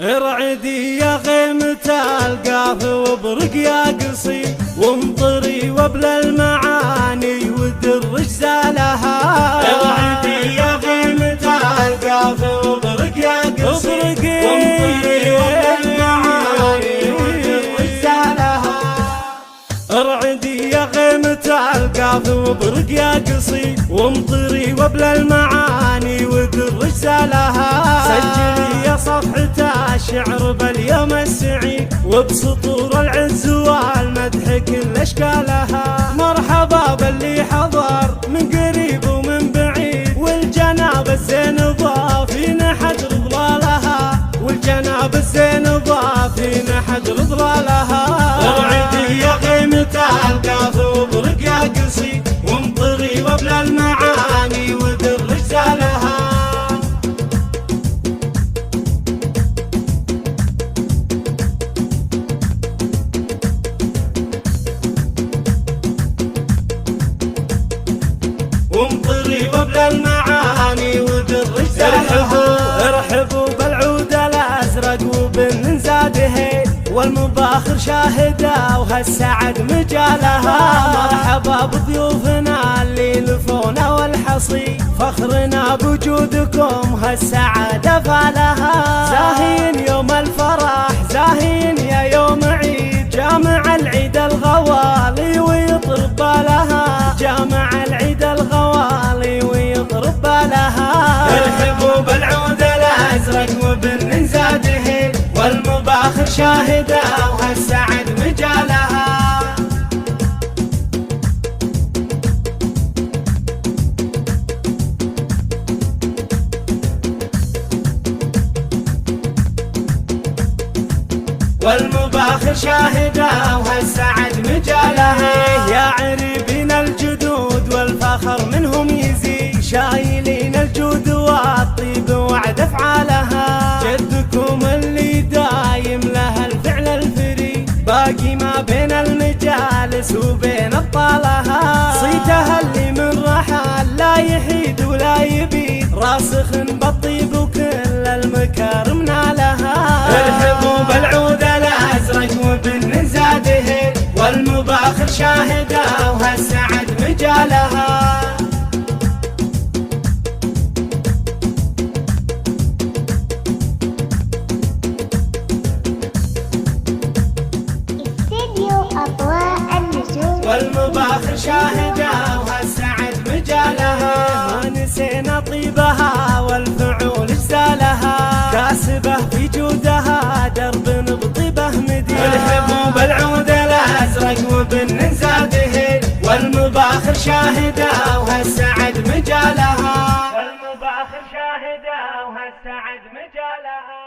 ارعدي يا غيمة القاف وابرق يا قصي وامطري وبلا المعاني ودرج زالها. ارعدي يا غيمة القاف وابرق يا قصي وامطري وبلا المعاني ودرج زالها. ارعدي يا غيمة القاف وابرق يا قصي وامطري وبلا المعاني ودرج زالها. سجلي يا صفحة الشعر باليوم السعيد وبسطور العز والمدح كل اشكالها. مرحبا باللي حضر من قريب ومن بعيد والجناب الزين ضافين حجر ظلالها والجناب الزين ضافين حجر ظلالها. ارعدي يا غيمة القاف وابرق يا قصي وامطري وبلا المعاني ودرج زالها. وامطري وبلا المعاني ودرج زالها. ارحبوا بالعود الازرق وبن زاده والمباخر شاهده وهالسعد مجالها. مرحبا بضيوفنا اللي لفونا والحصي فخرنا بوجودكم هالسعاده فالها. زاهين يوم الفرح زاهين يا يوم عيد جامع العيد الغوالي ويطرب بالها جامع العيد الغوالي ويطرب بالها. ارحبوا بالعود الازرق وبن زاده والمباخر شاهده وهالسعد مجالها. والمباخر شاهده وهالسعد مجالها. يا عريبين الجدود والفخر منهم يزيد شايلين الجود والطيب وعد افعالها. جدكم اللي دايم له الفعل الفريد باقي ما بين المجالس وبين ابطالها. صيتها اللي من رحال لا يحيد ولا يبيد راسخ بالطيب وكل المكارم نالها. ارحبوا بالعود الازرق وبن زاده والمباخر شاهده وهالسعد مجالها. والمباخر شاهده وهالسعد مجالها. ما نسينا طيبها والفعول اجزالها كاسبه في جودها درب بطيبه مدينه. ارحبوا بالعود الازرق وبن زاده والمباخر شاهده وهالسعد مجالها. والمباخر شاهده وهالسعد مجالها.